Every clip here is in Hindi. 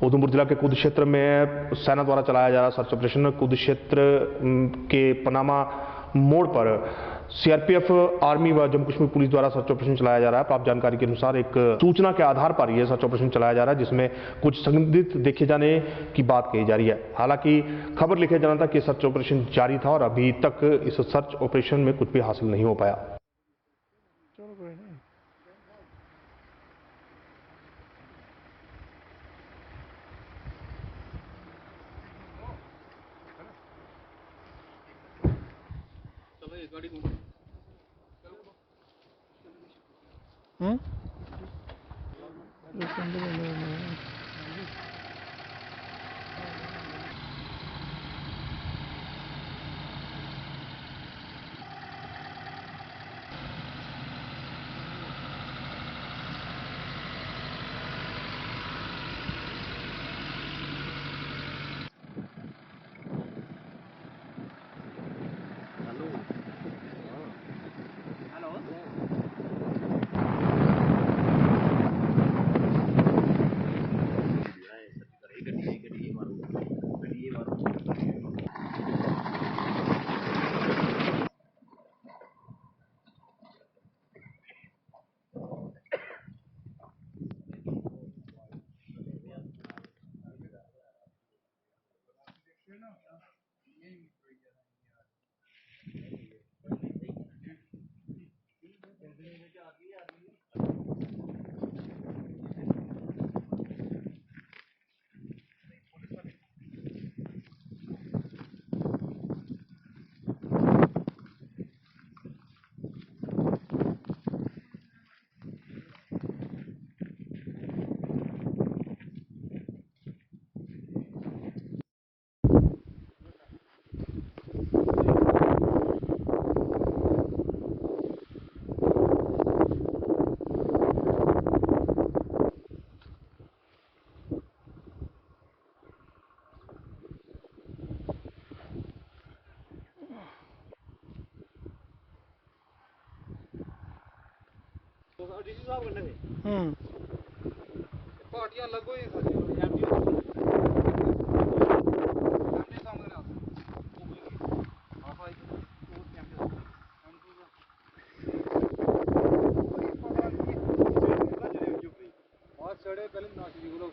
उधमपुर जिला के कुरुक्षेत्र में सेना द्वारा चलाया जा रहा सर्च ऑपरेशन कुरुक्षेत्र के पनामा मोड़ पर सीआरपीएफ, आर्मी व जम्मू कश्मीर पुलिस द्वारा सर्च ऑपरेशन चलाया जा रहा है। प्राप्त जानकारी के अनुसार एक सूचना के आधार पर यह सर्च ऑपरेशन चलाया जा रहा है, जिसमें कुछ संदिग्ध देखे जाने की बात कही जा रही है। हालांकि खबर लिखे जाना था कि सर्च ऑपरेशन जारी था और अभी तक इस सर्च ऑपरेशन में कुछ भी हासिल नहीं हो पाया। पार्टियां लगो ही चढ़े पहले नाचरी को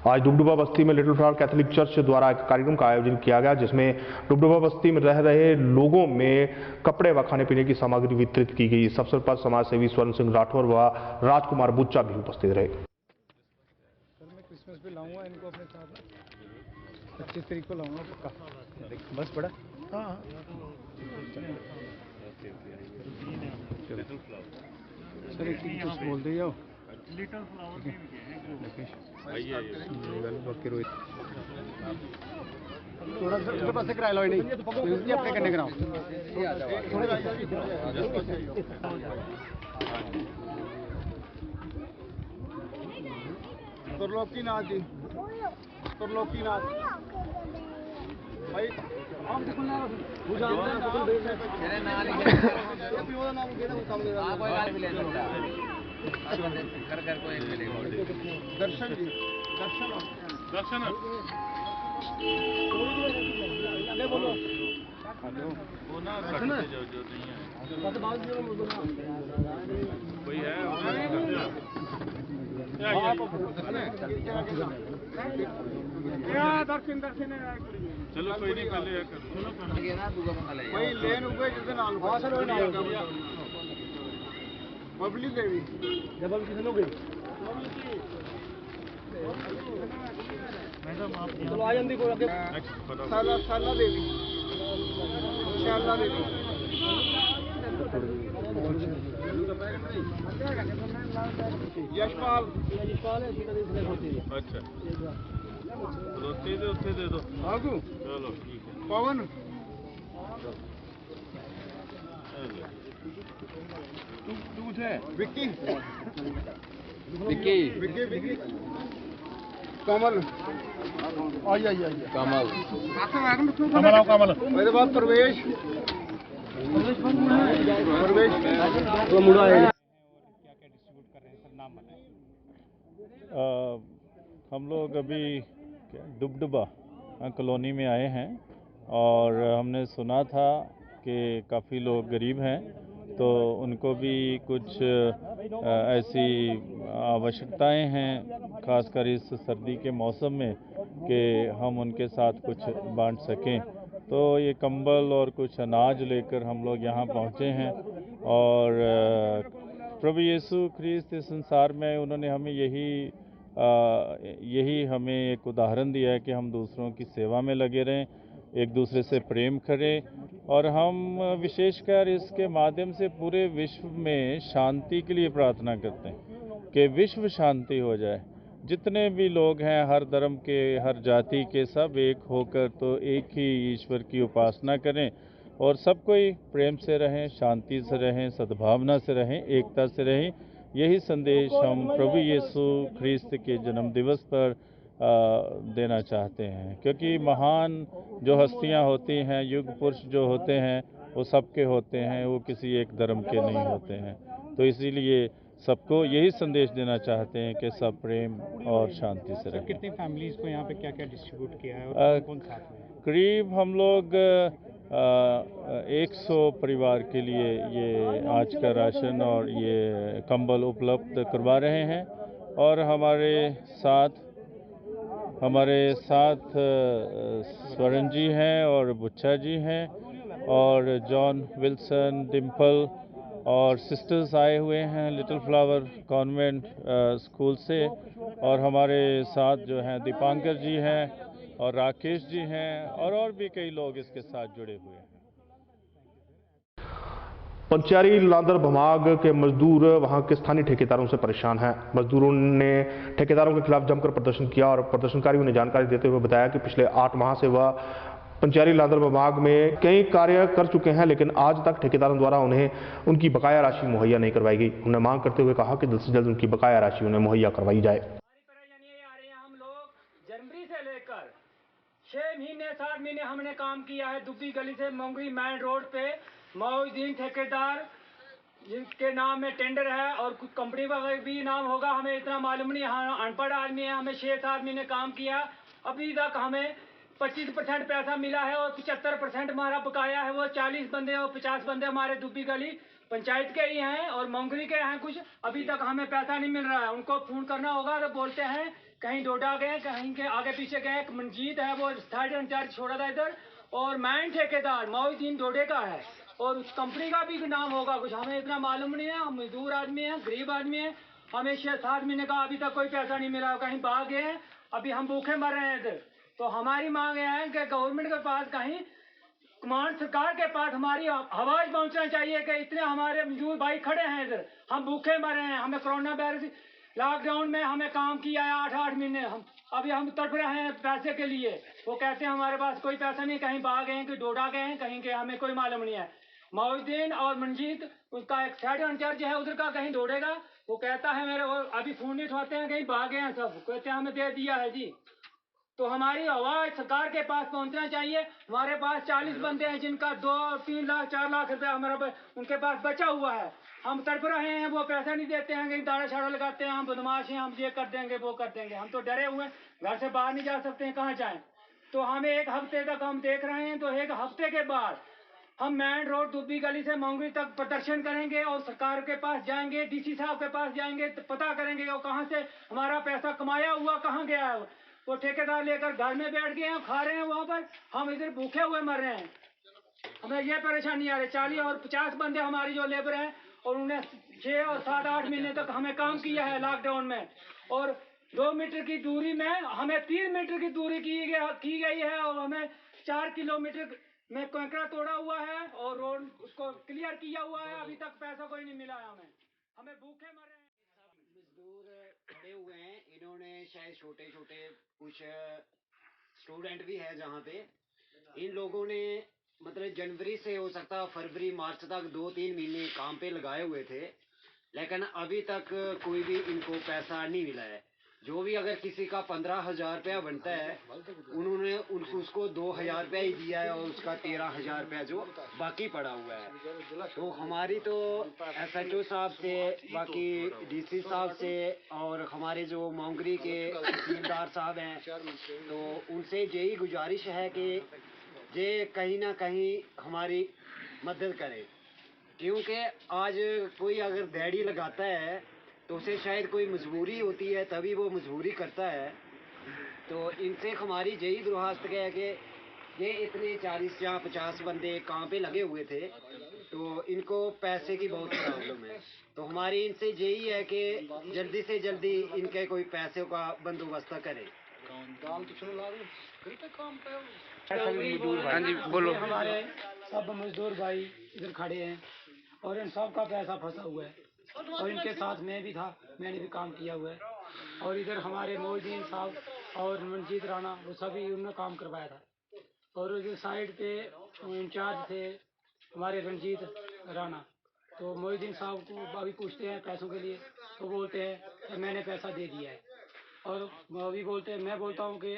आज डुबडुबा बस्ती में लिटिल फ्लावर कैथोलिक चर्च द्वारा एक कार्यक्रम का आयोजन किया गया, जिसमें डुबडुबा बस्ती में रह रहे लोगों में कपड़े व खाने पीने की सामग्री वितरित की गई। इस अवसर पर समाज सेवी स्वर्ण सिंह राठौर व राजकुमार बुच्चा भी उपस्थित रहे। मैं क्रिसमस पे लाऊंगा इनको अपने साथ 25 तारीख को लाऊंगा पक्का। बस बड़ा हाँ सर एक चीज कुछ बोल दे जाओ। लिटिल फ्लावर थोड़ा सा पासे करा लो नहीं अपने करने कराओ त्रिलोकीनाथ जी त्रिलोकीनाथ भाई हम जानते हैं दर्शन जी दर्शन आगे बोलो हेलो वो ना जो नहीं है कोई है दर्शन दर्शन चलो कोई नहीं पहले कोई लेन हुए जिस दिन पब्लिक देवी जब हम किसी लोग चलो आ जल्दी को आगे साला देवी शारदा देवी यशपाल अच्छा रोटी दे उत्थे दे दो आगू चलो ठीक है पवन तू है विक्की विक्की विक्की विक्की कमल आई कमल कमल मेरे बाद प्रवेश तो मुड़ा है क्या डिस्ट्रीब्यूट कर रहे हैं सर नाम बताएं। हम लोग अभी डुबडुबा कॉलोनी में आए हैं और हमने सुना था कि काफ़ी लोग गरीब हैं तो उनको भी कुछ ऐसी आवश्यकताएं हैं खासकर इस सर्दी के मौसम में कि हम उनके साथ कुछ बांट सकें। तो ये कंबल और कुछ अनाज लेकर हम लोग यहाँ पहुँचे हैं और प्रभु यीशु ख्रीस्त इस संसार में उन्होंने हमें यही हमें एक उदाहरण दिया है कि हम दूसरों की सेवा में लगे रहें, एक दूसरे से प्रेम करें और हम विशेषकर इसके माध्यम से पूरे विश्व में शांति के लिए प्रार्थना करते हैं कि विश्व शांति हो जाए। जितने भी लोग हैं हर धर्म के हर जाति के सब एक होकर तो एक ही ईश्वर की उपासना करें और सब कोई प्रेम से रहें, शांति से रहें, सद्भावना से रहें, एकता से रहें। यही संदेश हम प्रभु यीशु ख्रीस्त के जन्म दिवस पर देना चाहते हैं क्योंकि महान जो हस्तियां होती हैं, युग पुरुष जो होते हैं वो सबके होते हैं, वो किसी एक धर्म के नहीं होते हैं। तो इसीलिए सबको यही संदेश देना चाहते हैं कि सब प्रेम और शांति से रहें। कितनी फैमिलीज को यहाँ पे क्या क्या डिस्ट्रीब्यूट किया है और कौन साथ में? करीब हम लोग 100 परिवार के लिए ये आज का राशन और ये कंबल उपलब्ध करवा रहे हैं और हमारे साथ स्वर्ण जी हैं और बुच्चा जी हैं और जॉन विल्सन, डिम्पल और सिस्टर्स आए हुए हैं लिटिल फ्लावर कॉन्वेंट स्कूल से और हमारे साथ जो हैं दीपांकर जी हैं और राकेश जी हैं और भी कई लोग इसके साथ जुड़े हुए हैं। पंचारी लांदर भमाग के मजदूर वहां के स्थानीय ठेकेदारों से परेशान हैं। मजदूरों ने ठेकेदारों के खिलाफ जमकर प्रदर्शन किया और प्रदर्शनकारियों ने जानकारी देते हुए बताया कि पिछले 8 माह से वह पंचारी लांदर भमाग में कई कार्य कर चुके हैं लेकिन आज तक ठेकेदारों द्वारा उन्हें उनकी बकाया राशि मुहैया नहीं करवाई गई। उन्होंने मांग करते हुए कहा कि जल्द से जल्द उनकी बकाया राशि उन्हें मुहैया करवाई जाए। हम लोग जनवरी से लेकर 6 महीने 7 महीने हमने काम किया है दुब्बी गली से मोंगरी मेन रोड पे मोहिउद्दीन ठेकेदार जिनके नाम में टेंडर है और कुछ कंपनी का भी नाम होगा, हमें इतना मालूम नहीं। हाँ अनपढ़ आदमी है, हमें 6-7 महीने काम किया, अभी तक हमें 25% पैसा मिला है और 75% हमारा बकाया है। वो 40 बंदे और 50 बंदे हमारे दुब्बी गली पंचायत के ही हैं और मोंगरी के हैं कुछ, अभी तक हमें पैसा नहीं मिल रहा है। उनको फोन करना होगा तो बोलते हैं कहीं डोडा गए, कहीं के आगे पीछे गए। एक मंजीत है वो थर्ड इंचार्ज छोड़ा था इधर और मैन ठेकेदार मोहिउद्दीन डोडे का है और उस कंपनी का भी नाम होगा कुछ, हमें इतना मालूम नहीं है। हम मजदूर आदमी हैं, गरीब आदमी हैं, हमें 6-7 महीने का अभी तक कोई पैसा नहीं मिला। कहीं भाग गए हैं, अभी हम भूखे मर रहे हैं इधर। तो हमारी मांग है कि गवर्नमेंट के पास कहीं कमांड सरकार के पास हमारी आवाज पहुंचना चाहिए कि इतने हमारे मजदूर भाई खड़े हैं इधर, हम भूखे मर रहे हैं। हमें कोरोना वायरस लॉकडाउन में हमें काम किया है 8-8 महीने, अभी हम तड़प रहे हैं पैसे के लिए। वो कहते हैं हमारे पास कोई पैसा नहीं, कहीं भाग गए हैं, कि डोडा गए हैं, कहीं के हमें कोई मालूम नहीं है। मोहिउद्दीन और मंजीत उसका एक साइड इंचार्ज है उधर का, कहीं डोडेगा, वो कहता है मेरे वो अभी फोन नहीं उठाते हैं, कहीं भाग गए हैं सब, कहते हैं हमें दे दिया है जी। तो हमारी आवाज सरकार के पास पहुंचना चाहिए। हमारे पास 40 बंदे हैं जिनका 2-3 लाख 4 लाख रुपया उनके पास बचा हुआ है। हम तड़प रहे हैं, वो पैसा नहीं देते हैं, कहीं दाड़ा शाड़ा लगाते हैं, हम बदमाश हैं, हम ये कर देंगे वो कर देंगे। हम तो डरे हुए हैं, घर से बाहर नहीं जा सकते हैं, कहाँ जाएं। तो हमें 1 हफ्ते तक हम देख रहे हैं, तो 1 हफ्ते के बाद हम मेन रोड दुब्बी गली से मोंगरी तक प्रदर्शन करेंगे और सरकार के पास जाएंगे, डीसी साहब के पास जाएंगे, तो पता करेंगे वो कहाँ से हमारा पैसा कमाया हुआ कहाँ गया है। वो ठेकेदार लेकर घर में बैठ गए हैं, खा रहे हैं वहाँ पर, हम इधर भूखे हुए मर रहे हैं। हमें ये परेशानी आ रही है। 40 और 50 बंदे हमारी जो लेबर हैं, और उन्हें 6 और 7-8 महीने तक हमें काम किया है लॉकडाउन में, और 2 मीटर की दूरी में हमें 3 मीटर की दूरी की गई है, और हमें 4 किलोमीटर में कंकरा तोड़ा हुआ है और रोड उसको क्लियर किया हुआ है। अभी तक पैसा कोई नहीं मिला है हमें भूखे मर रहे हैं। मजदूर खड़े हुए हैं, इन्होंने शायद छोटे छोटे कुछ स्टूडेंट भी है जहाँ पे इन लोगों ने मतलब जनवरी से हो सकता फरवरी मार्च तक 2-3 महीने काम पे लगाए हुए थे, लेकिन अभी तक कोई भी इनको पैसा नहीं मिला है। जो भी अगर किसी का 15,000 रुपया बनता है, उन्होंने उसको 2,000 रुपया ही दिया है, और उसका 13,000 रुपया जो बाकी पड़ा हुआ है। तो हमारी तो SHO साहब से, बाकी DC साहब से, और हमारे जो मोंगरी के तहसीलदार साहब हैं, तो उनसे यही गुजारिश है कि ये कहीं ना कहीं हमारी मदद करें, क्योंकि आज कोई अगर दिहाड़ी लगाता है तो उसे शायद कोई मजबूरी होती है, तभी वो मजबूरी करता है। तो इनसे हमारी यही दरख्वास्त है कि ये इतने 40 या 50 बंदे काम पे लगे हुए थे, तो इनको पैसे की बहुत प्रॉब्लम है। तो हमारी इनसे यही है कि जल्दी से जल्दी इनके कोई पैसे का बंदोबस्त करें। हाँ जी बोलो। हमारे सब मजदूर भाई इधर खड़े हैं और इन सब का पैसा फंसा हुआ है, और इनके साथ मैं भी था, मैंने भी काम किया हुआ है। और इधर हमारे मोहद्दीन साहब और मनजीत राणा, वो सभी उन्होंने काम करवाया था। और इधर साइड पे इंचार्ज थे हमारे रंजीत राणा, तो मोहद्दीन साहब को अभी पूछते हैं पैसों के लिए, तो बोलते हैं कि मैंने पैसा दे दिया है। और अभी बोलते हैं, मैं बोलता हूँ कि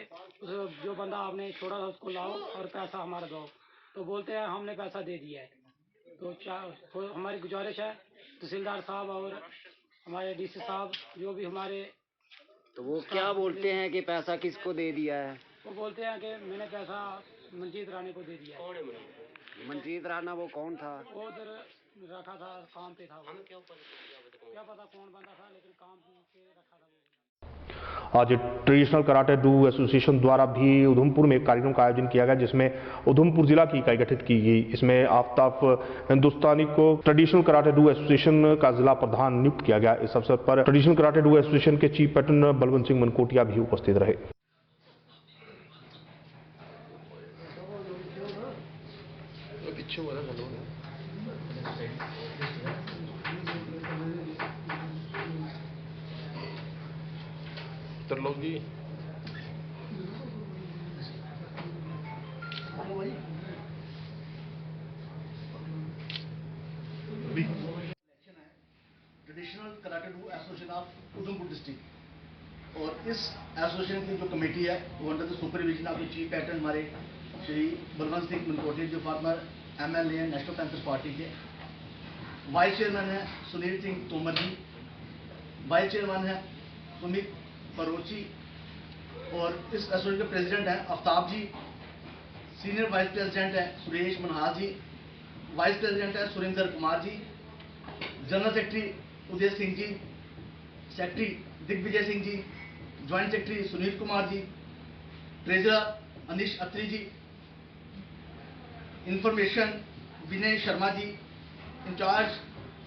जो बंदा आपने छोड़ा था उसको लाओ और पैसा हमारा दो, तो बोलते हैं हमने पैसा दे दिया है। तो हमारी गुजारिश है तहसीलदार साहब और हमारे DC साहब जो भी हमारे, तो वो क्या बोलते हैं कि पैसा किसको दे दिया है? वो बोलते हैं कि मैंने पैसा मनजीत राणे को दे दिया है। मनजीत राणा वो कौन था? वो उधर रखा था, काम पे था। क्या पता कौन बंदा था, लेकिन काम पे रखा था वो। आज ट्रेडिशनल कराटे डू एसोसिएशन द्वारा भी उधमपुर में एक कार्यक्रम का आयोजन किया गया, जिसमें उधमपुर जिला की इकाई गठित की गई। इसमें आफ्ताब हिंदुस्तानी को ट्रेडिशनल कराटे डू एसोसिएशन का जिला प्रधान नियुक्त किया गया। इस अवसर पर ट्रेडिशनल कराटे डू एसोसिएशन के चीफ पैटर्न बलवंत सिंह मनकोटिया भी उपस्थित रहे। Trilok ji traditional karate do association of Udhampur district, और इस एसोसिएशन की जो कमेटी है वो under the supervision of the chief patron हमारे श्री बलवंत सिंह मनकोटिया, जो फॉर्मर MLA हैं नेशनल पैंथर्स पार्टी के। वाइस चेयरमैन है सुनील सिंह तोमर जी, वाइस चेयरमैन है सुमित परोची, और इस एसोसिएशन के प्रेसिडेंट हैं आफ्ताब जी, सीनियर वाइस प्रेसिडेंट है सुरेश मनहास जी, वाइस प्रेसिडेंट है Surendra Kumar ji, general secretary Uday Singh ji, secretary Digvijay Singh ji, joint secretary Sunil Kumar ji, treasurer अनिश अत्री जी, information Vinay Sharma ji, in charge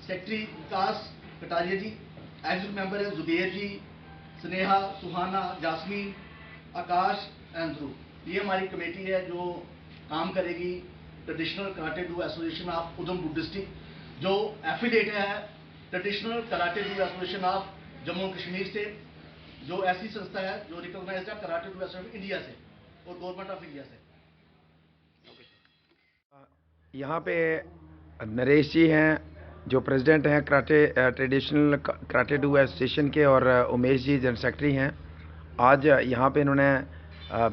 secretary विकास कटारिया जी, एग्जीक्यूटिव मेंबर है जुबेर जी, स्नेहा, सुहाना, जासमीन, आकाश, एंड्रू। ये हमारी कमेटी है जो काम करेगी traditional karate do association of Udhampur district, जो एफिलिएट है traditional karate do association of Jammu and Kashmir से, जो ऐसी संस्था है जो रिकॉग्नाइज्ड है कराटे डू एसोसिएशन इंडिया से और गवर्नमेंट ऑफ इंडिया से। यहाँ पे नरेश जी हैं जो प्रेसिडेंट हैं ट्रेडिशनल कराटे डू एसोसिएशन के, और उमेश जी जनरल सेक्रेटरी हैं। आज यहाँ पे इन्होंने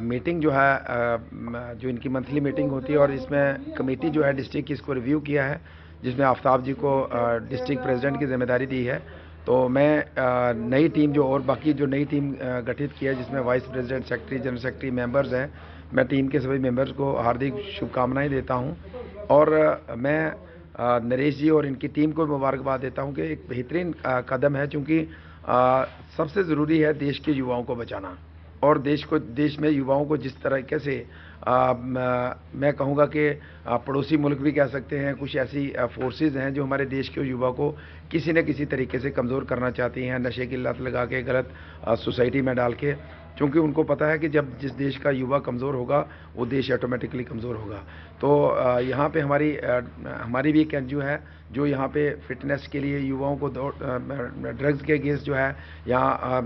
मीटिंग जो है जो इनकी मंथली मीटिंग होती है और इसमें कमेटी जो है डिस्ट्रिक्ट की इसको रिव्यू किया है, जिसमें आफ्ताब जी को डिस्ट्रिक्ट प्रेसिडेंट की जिम्मेदारी दी है। तो मैं नई टीम जो और बाकी जो नई टीम गठित की है, जिसमें vice president, secretary, general secretary, members हैं, मैं टीम के सभी मेंबर्स को हार्दिक शुभकामनाएं देता हूं और मैं नरेश जी और इनकी टीम को मुबारकबाद देता हूं कि एक बेहतरीन कदम है, क्योंकि सबसे ज़रूरी है देश के युवाओं को बचाना और देश में युवाओं को जिस तरीके से मैं कहूँगा कि पड़ोसी मुल्क भी कह सकते हैं, कुछ ऐसी फोर्सेस हैं जो हमारे देश के युवा को किसी न किसी तरीके से कमज़ोर करना चाहती हैं, नशे की लत लगा के, गलत सोसाइटी में डाल के, क्योंकि उनको पता है कि जब जिस देश का युवा कमज़ोर होगा वो देश ऑटोमेटिकली कमज़ोर होगा। तो यहाँ पे हमारी भी एक एनजीओ है जो यहाँ पे फिटनेस के लिए युवाओं को ड्रग्स के अगेंस्ट जो है यहाँ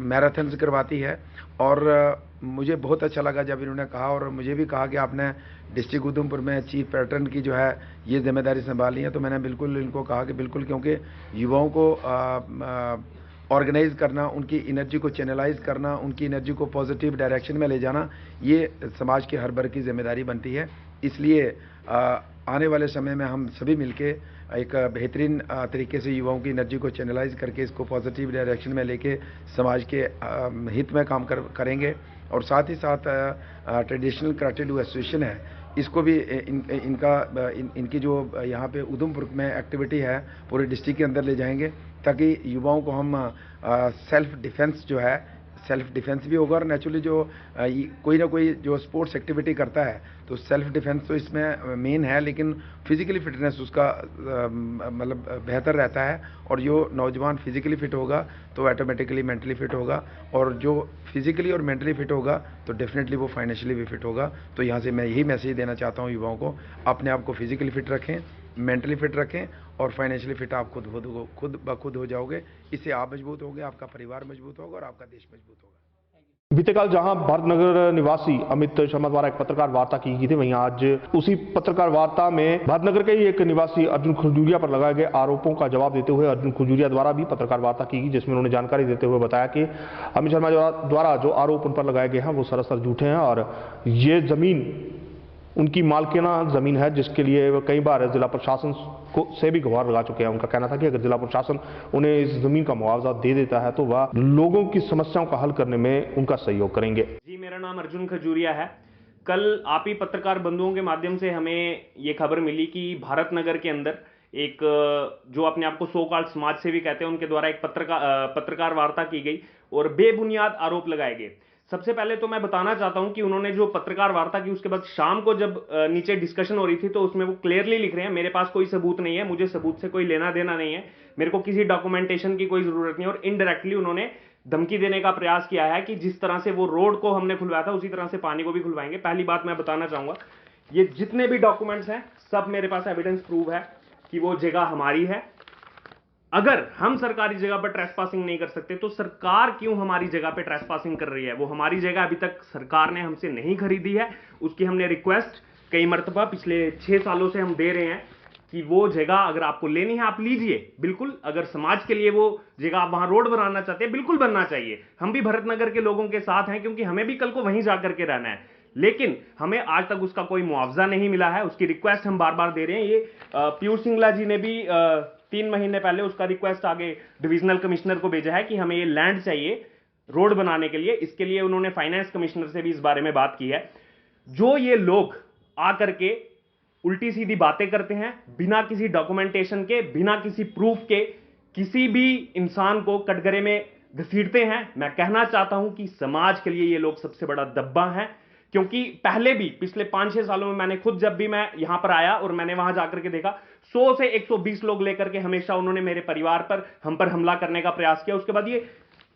मैराथन्स करवाती है। और मुझे बहुत अच्छा लगा जब इन्होंने कहा, और मुझे भी कहा कि आपने डिस्ट्रिक्ट उधमपुर में चीफ पैटर्न की जो है ये जिम्मेदारी संभाली है। तो मैंने बिल्कुल इनको कहा कि बिल्कुल, क्योंकि युवाओं को ऑर्गेनाइज करना, उनकी एनर्जी को चैनलाइज करना, उनकी एनर्जी को पॉजिटिव डायरेक्शन में ले जाना, ये समाज के हर वर्ग की जिम्मेदारी बनती है। इसलिए आने वाले समय में हम सभी मिलके एक बेहतरीन तरीके से युवाओं की एनर्जी को चैनलाइज करके इसको पॉजिटिव डायरेक्शन में लेके समाज के हित में काम करेंगे। और साथ ही साथ ट्रेडिशनल कराटे डू एसोसिएशन है, इसको भी इनकी जो यहाँ पे उधमपुर में एक्टिविटी है पूरे डिस्ट्रिक्ट के अंदर ले जाएंगे, ताकि युवाओं को हम सेल्फ डिफेंस भी होगा। और नेचुरली जो कोई ना कोई जो स्पोर्ट्स एक्टिविटी करता है तो सेल्फ डिफेंस तो इसमें मेन है, लेकिन फिजिकली फिटनेस उसका मतलब बेहतर रहता है। और जो नौजवान फिजिकली फिट होगा तो ऑटोमेटिकली मेंटली फिट होगा, और जो फिजिकली और मेंटली फिट होगा तो डेफिनेटली वो फाइनेंशियली भी फिट होगा। तो यहाँ से मैं यही मैसेज देना चाहता हूँ युवाओं को, अपने आप को फिजिकली फिट रखें, मेंटली फिट रखें और फाइनेंशियली फिट आप खुद ब खुद हो जाओगे। इससे आप मजबूत होगे, आपका परिवार मजबूत होगा और आपका देश मजबूत होगा। बीते कल जहां भरतनगर निवासी अमित शर्मा द्वारा एक पत्रकार वार्ता की गई थी, वहीं आज उसी पत्रकार वार्ता में भरतनगर के ही एक निवासी अर्जुन खजूरिया पर लगाए गए आरोपों का जवाब देते हुए अर्जुन खजूरिया द्वारा भी पत्रकार वार्ता की गई, जिसमें उन्होंने जानकारी देते हुए बताया कि अमित शर्मा द्वारा जो आरोप उन पर लगाए गए हैं वो सरासर झूठे हैं और ये जमीन उनकी मालकियाना जमीन है, जिसके लिए कई बार जिला प्रशासन से भी गुहार लगा चुके हैं। उनका कहना था कि अगर जिला प्रशासन उन्हें इस जमीन का मुआवजा दे देता है तो वह लोगों की समस्याओं का हल करने में उनका सहयोग करेंगे। जी, मेरा नाम अर्जुन खजूरिया है। कल आप ही पत्रकार बंधुओं के माध्यम से हमें ये खबर मिली कि भारतनगर के अंदर एक जो अपने आप को सो कॉल्ड समाज सेवी कहते हैं, उनके द्वारा एक पत्रकार वार्ता की गई और बेबुनियाद आरोप लगाए गए। सबसे पहले तो मैं बताना चाहता हूं कि उन्होंने जो पत्रकार वार्ता की उसके बाद शाम को जब नीचे डिस्कशन हो रही थी तो उसमें वो क्लियरली लिख रहे हैं, मेरे पास कोई सबूत नहीं है, मुझे सबूत से कोई लेना देना नहीं है, मेरे को किसी डॉक्यूमेंटेशन की कोई जरूरत नहीं है। और इनडायरेक्टली उन्होंने धमकी देने का प्रयास किया है कि जिस तरह से वो रोड को हमने खुलवाया था उसी तरह से पानी को भी खुलवाएंगे। पहली बात मैं बताना चाहूंगा, ये जितने भी डॉक्यूमेंट्स हैं सब मेरे पास एविडेंस प्रूव है कि वो जगह हमारी है। अगर हम सरकारी जगह पर ट्रेसपासिंग नहीं कर सकते तो सरकार क्यों हमारी जगह पे ट्रेसपासिंग कर रही है? वो हमारी जगह अभी तक सरकार ने हमसे नहीं खरीदी है, उसकी हमने रिक्वेस्ट कई मर्तबा पिछले 6 सालों से हम दे रहे हैं कि वो जगह अगर आपको लेनी है आप लीजिए, बिल्कुल। अगर समाज के लिए वो जगह आप वहां रोड बनाना चाहते हैं, बिल्कुल बनना चाहिए। हम भी भरतनगर के लोगों के साथ हैं, क्योंकि हमें भी कल को वहीं जाकर के रहना है, लेकिन हमें आज तक उसका कोई मुआवजा नहीं मिला है। उसकी रिक्वेस्ट हम बार बार दे रहे हैं। ये पीयूष सिंगला जी ने भी 3 महीने पहले उसका रिक्वेस्ट आगे डिविजनल कमिश्नर को भेजा है कि हमें ये लैंड चाहिए रोड बनाने के लिए। इसके लिए उन्होंने फाइनेंस कमिश्नर से भी इस बारे में बात की है। जो ये लोग आकर के उल्टी सीधी बातें करते हैं बिना किसी डॉक्यूमेंटेशन के, बिना किसी प्रूफ के, किसी भी इंसान को कटघरे में घसीटते हैं, मैं कहना चाहता हूं कि समाज के लिए ये लोग सबसे बड़ा दब्बा है। क्योंकि पहले भी पिछले 5-6 सालों में मैंने खुद, जब भी मैं यहां पर आया और मैंने वहां जाकर के देखा, 100 से 120 लोग लेकर के हमेशा उन्होंने मेरे परिवार पर, हम पर हमला करने का प्रयास किया। उसके बाद ये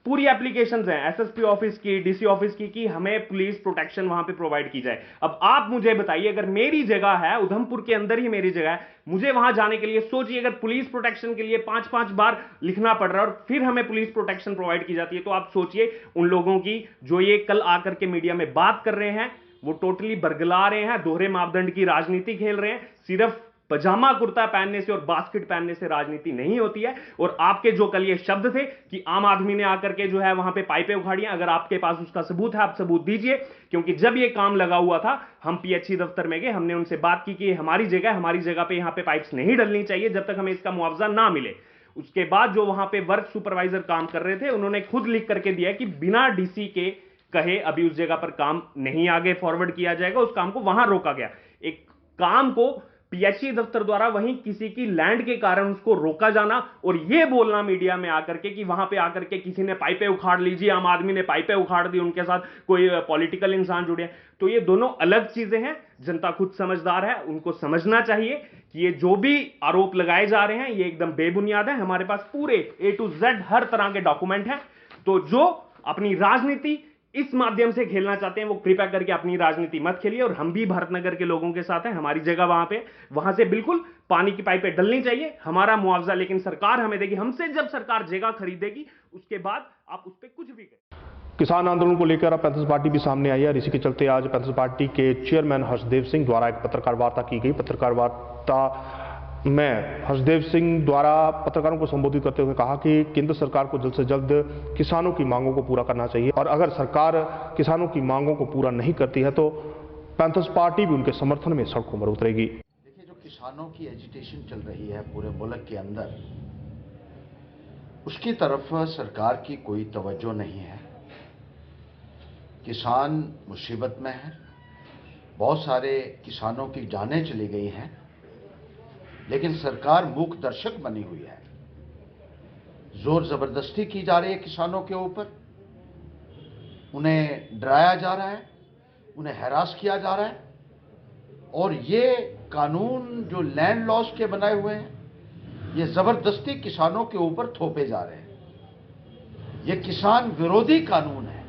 पूरी एप्लीकेशंस हैं एसएसपी ऑफिस की, डीसी ऑफिस की, कि हमें पुलिस प्रोटेक्शन वहां पे प्रोवाइड की जाए। अब आप मुझे बताइए, अगर मेरी जगह है, उधमपुर के अंदर ही मेरी जगह है, मुझे वहां जाने के लिए सोचिए, अगर पुलिस प्रोटेक्शन के लिए 5-5 बार लिखना पड़ रहा है और फिर हमें पुलिस प्रोटेक्शन प्रोवाइड की जाती है, तो आप सोचिए उन लोगों की जो ये कल आकर के मीडिया में बात कर रहे हैं, वो टोटली बरगला रहे हैं, दोहरे मापदंड की राजनीति खेल रहे हैं। सिर्फ पजामा कुर्ता पहनने से और बास्केट पहनने से राजनीति नहीं होती है। और आपके जो कल ये शब्द थे कि आम आदमी ने आकर के जो है वहां पे पाइपें उखाड़ी, अगर आपके पास उसका सबूत है आप सबूत दीजिए। क्योंकि जब ये काम लगा हुआ था हम पीएचई दफ्तर में गए, हमने उनसे बात की कि हमारी जगह पे यहां पे पाइप्स नहीं डलनी चाहिए जब तक हमें इसका मुआवजा ना मिले। उसके बाद जो वहां पे वर्क सुपरवाइजर काम कर रहे थे उन्होंने खुद लिख करके दिया कि बिना डीसी के कहे अभी उस जगह पर काम नहीं आगे फॉरवर्ड किया जाएगा, उस काम को वहां रोका गया। एक काम को पीएचई दफ्तर द्वारा वहीं किसी की लैंड के कारण उसको रोका जाना और यह बोलना मीडिया में आकर के कि वहां पे आकर के किसी ने पाइपें उखाड़ लीजिए, आम आदमी ने पाइपें उखाड़ दी, उनके साथ कोई पॉलिटिकल इंसान जुड़े, तो ये दोनों अलग चीजें हैं। जनता खुद समझदार है, उनको समझना चाहिए कि ये जो भी आरोप लगाए जा रहे हैं ये एकदम बेबुनियाद है। हमारे पास पूरे A to Z हर तरह के डॉक्यूमेंट हैं। तो जो अपनी राजनीति इस माध्यम से खेलना चाहते हैं वो कृपया करके अपनी राजनीति मत खेलिए। और हम भी भारतनगर के लोगों के साथ हैं, हमारी जगह वहां पे, वहां से बिल्कुल पानी की पाइपें डलनी चाहिए, हमारा मुआवजा लेकिन सरकार हमें देगी। हमसे जब सरकार जगह खरीदेगी उसके बाद आप उस पर कुछ भी करें। किसान आंदोलन को लेकर अब पैंथर्स पार्टी भी सामने आई है और इसी के चलते आज पैंथर्स पार्टी के चेयरमैन हर्षदेव सिंह द्वारा एक पत्रकार वार्ता की गई। पत्रकार वार्ता में हर्षदेव सिंह द्वारा पत्रकारों को संबोधित करते हुए कहा कि केंद्र सरकार को जल्द से जल्द किसानों की मांगों को पूरा करना चाहिए और अगर सरकार किसानों की मांगों को पूरा नहीं करती है तो पैंथर्स पार्टी भी उनके समर्थन में सड़कों पर उतरेगी। देखिए, जो किसानों की एजिटेशन चल रही है पूरे मुल्क के अंदर, उसकी तरफ सरकार की कोई तवज्जो नहीं है। किसान मुसीबत में है, बहुत सारे किसानों की जानें चली गई हैं, लेकिन सरकार मूक दर्शक बनी हुई है। जोर जबरदस्ती की जा रही है किसानों के ऊपर, उन्हें डराया जा रहा है, उन्हें हैरास किया जा रहा है। और ये कानून जो लैंड लॉस के बनाए हुए हैं, ये जबरदस्ती किसानों के ऊपर थोपे जा रहे हैं। ये किसान विरोधी कानून है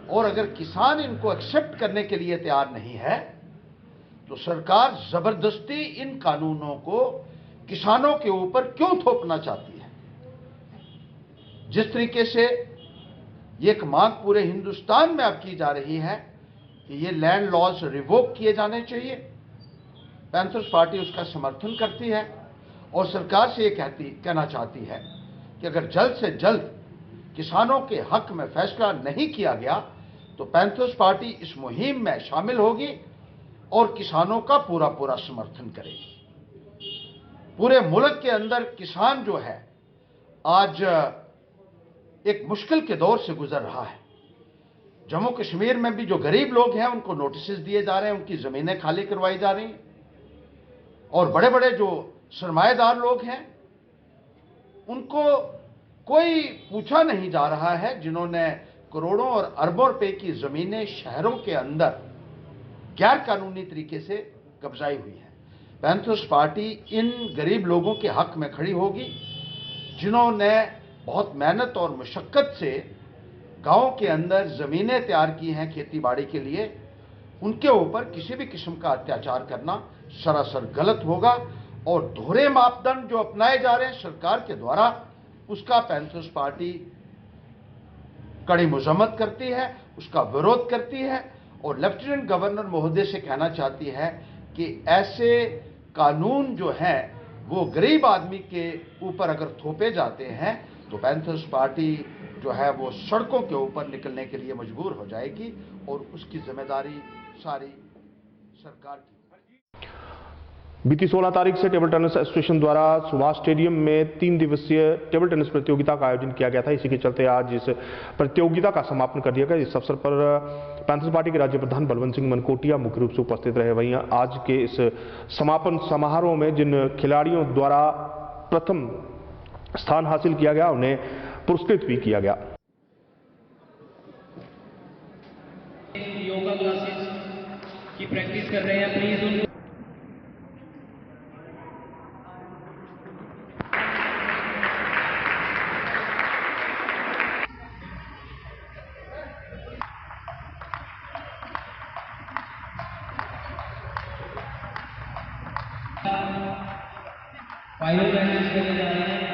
और अगर किसान इनको एक्सेप्ट करने के लिए तैयार नहीं है तो सरकार जबरदस्ती इन कानूनों को किसानों के ऊपर क्यों थोपना चाहती है। जिस तरीके से ये एक मांग पूरे हिंदुस्तान में अब की जा रही है कि ये लैंड लॉज रिवोक किए जाने चाहिए, पैंथर्स पार्टी उसका समर्थन करती है और सरकार से ये कहना चाहती है कि अगर जल्द से जल्द किसानों के हक में फैसला नहीं किया गया तो पैंथर्स पार्टी इस मुहिम में शामिल होगी और किसानों का पूरा पूरा समर्थन करेगी। पूरे मुल्क के अंदर किसान जो है आज एक मुश्किल के दौर से गुजर रहा है। जम्मू कश्मीर में भी जो गरीब लोग हैं उनको नोटिस दिए जा रहे हैं, उनकी ज़मीनें खाली करवाई जा रही हैं और बड़े बड़े जो सरमाएदार लोग हैं उनको कोई पूछा नहीं जा रहा है, जिन्होंने करोड़ों और अरबों रुपए की ज़मीनें शहरों के अंदर गैर कानूनी तरीके से कब्जाई हुई है। पैंथर्स पार्टी इन गरीब लोगों के हक में खड़ी होगी जिन्होंने बहुत मेहनत और मशक्क़त से गांव के अंदर ज़मीनें तैयार की हैं खेती बाड़ी के लिए। उनके ऊपर किसी भी किस्म का अत्याचार करना सरासर गलत होगा और दोहरे मापदंड जो अपनाए जा रहे हैं सरकार के द्वारा, उसका पैंथर्स पार्टी कड़ी मजम्मत करती है, उसका विरोध करती है और लेफ्टिनेंट गवर्नर महोदय से कहना चाहती है कि ऐसे कानून जो हैं वो गरीब आदमी के ऊपर अगर थोपे जाते हैं तो पैंथर्स पार्टी जो है वो सड़कों के ऊपर निकलने के लिए मजबूर हो जाएगी और उसकी जिम्मेदारी सारी सरकार की। बीती 16 तारीख से टेबल टेनिस एसोसिएशन द्वारा सुभाष स्टेडियम में 3 दिवसीय टेबल टेनिस प्रतियोगिता का आयोजन किया गया था। इसी के चलते आज इस प्रतियोगिता का समापन कर दिया गया। इस अवसर पर पैंथर्स पार्टी के राज्य प्रधान बलवंत सिंह मनकोटिया मुख्य रूप से उपस्थित रहे। वहीं आज के इस समापन समारोह में जिन खिलाड़ियों द्वारा प्रथम स्थान हासिल किया गया उन्हें पुरस्कृत भी किया गया। योगा क्लासेस की प्रैक्टिस कर रहे हैं, प्लीज उनको फाइनल प्रैक्टिस करने जा रहे हैं।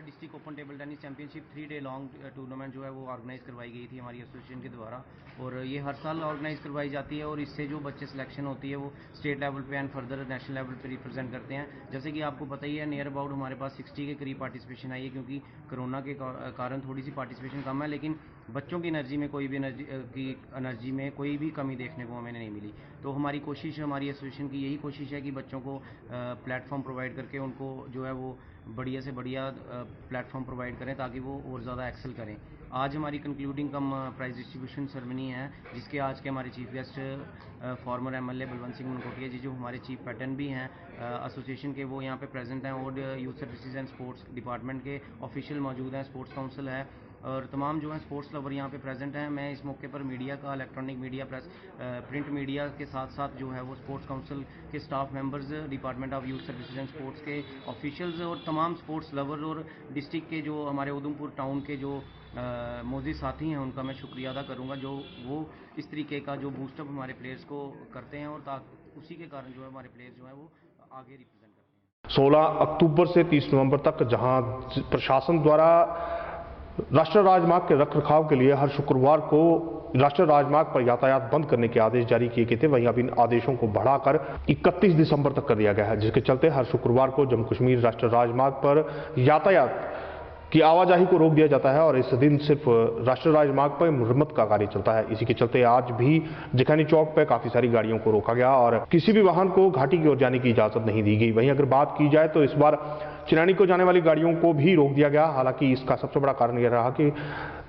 District open table tennis championship 3 day long tournament जो है वो ऑर्गेनाइज़ करवाई गई थी हमारी एसोसिएशन के द्वारा, और ये हर साल ऑर्गेनाइज़ करवाई जाती है, और इससे जो बच्चे सिलेक्शन होती है वो स्टेट लेवल पे एंड फर्दर नेशनल लेवल पे रिप्रेजेंट करते हैं। जैसे कि आपको पता ही है, नियर अबाउट हमारे पास 60 के करीब पार्टिसिपेशन आई है, क्योंकि कोरोना के कारण थोड़ी सी पार्टिसिपेशन कम है, लेकिन बच्चों की एनर्जी में कोई भी कमी देखने को हमें नहीं मिली। तो हमारी कोशिश, हमारी एसोसिएशन की यही कोशिश है कि बच्चों को प्लेटफॉर्म प्रोवाइड करके उनको जो है वो बढ़िया से बढ़िया प्लेटफॉर्म प्रोवाइड करें ताकि वो और ज़्यादा एक्सेल करें। आज हमारी concluding cum prize distribution ceremony है, जिसके आज के हमारे chief guest former MLA Balwant Singh Mankotia ji, जो हमारे चीफ पैटर्न भी हैं एसोसिएशन के, वो यहाँ पे प्रेजेंट हैं, और youth services and sports department के ऑफिशियल मौजूद हैं, स्पोर्ट्स काउंसिल है, और तमाम जो हैं स्पोर्ट्स लवर यहाँ पे प्रेजेंट हैं। मैं इस मौके पर मीडिया का, electronic media, press, print media के साथ साथ जो है वो स्पोर्ट्स काउंसिल के staff members, department of youth services and sports के ऑफिशियल्स और तमाम स्पोर्ट्स लवर और डिस्ट्रिक्ट के जो हमारे उधमपुर टाउन के जो मौजूद साथी हैं, उनका मैं शुक्रिया अदा करूँगा, जो वो इस तरीके का जो बूस्टअप हमारे प्लेयर्स को करते हैं, और उसी के कारण जो है हमारे प्लेयर्स जो है वो आगे रिप्रेजेंट करते हैं। 16 अक्टूबर से 30 नवंबर तक जहां प्रशासन द्वारा राष्ट्रीय राजमार्ग के रखरखाव के लिए हर शुक्रवार को राष्ट्रीय राजमार्ग पर यातायात बंद करने के आदेश जारी किए गए थे, वहीं अब इन आदेशों को बढ़ाकर 31 दिसंबर तक कर दिया गया है, जिसके चलते हर शुक्रवार को जम्मू कश्मीर राष्ट्रीय राजमार्ग पर यातायात की आवाजाही को रोक दिया जाता है, और इस दिन सिर्फ राष्ट्रीय राजमार्ग पर मुरम्मत का कार्य चलता है। इसी के चलते आज भी जिखानी चौक पर काफी सारी गाड़ियों को रोका गया और किसी भी वाहन को घाटी की ओर जाने की इजाजत नहीं दी गई। वहीं अगर बात की जाए तो इस बार चिनानी को जाने वाली गाड़ियों को भी रोक दिया गया। हालांकि इसका सबसे बड़ा कारण यह रहा कि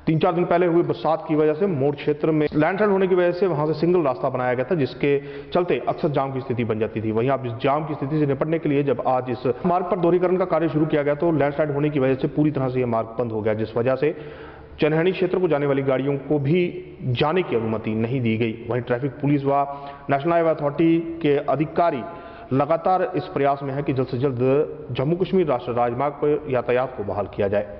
3-4 दिन पहले हुई बरसात की वजह से मोड़ क्षेत्र में लैंडस्लाइड होने की वजह से वहां से सिंगल रास्ता बनाया गया था, जिसके चलते अक्सर जाम की स्थिति बन जाती थी। वहीं अब इस जाम की स्थिति से निपटने के लिए जब आज इस मार्ग पर दोहरीकरण का कार्य शुरू किया गया तो लैंडस्लाइड होने की वजह से पूरी तरह से यह मार्ग बंद हो गया, जिस वजह से चनहनी क्षेत्र को जाने वाली गाड़ियों को भी जाने की अनुमति नहीं दी गई। वहीं ट्रैफिक पुलिस व नेशनल हाईवे अथॉरिटी के अधिकारी लगातार इस प्रयास में है कि जल्द से जल्द जम्मू कश्मीर राष्ट्रीय राजमार्ग पर यातायात को बहाल किया जाए।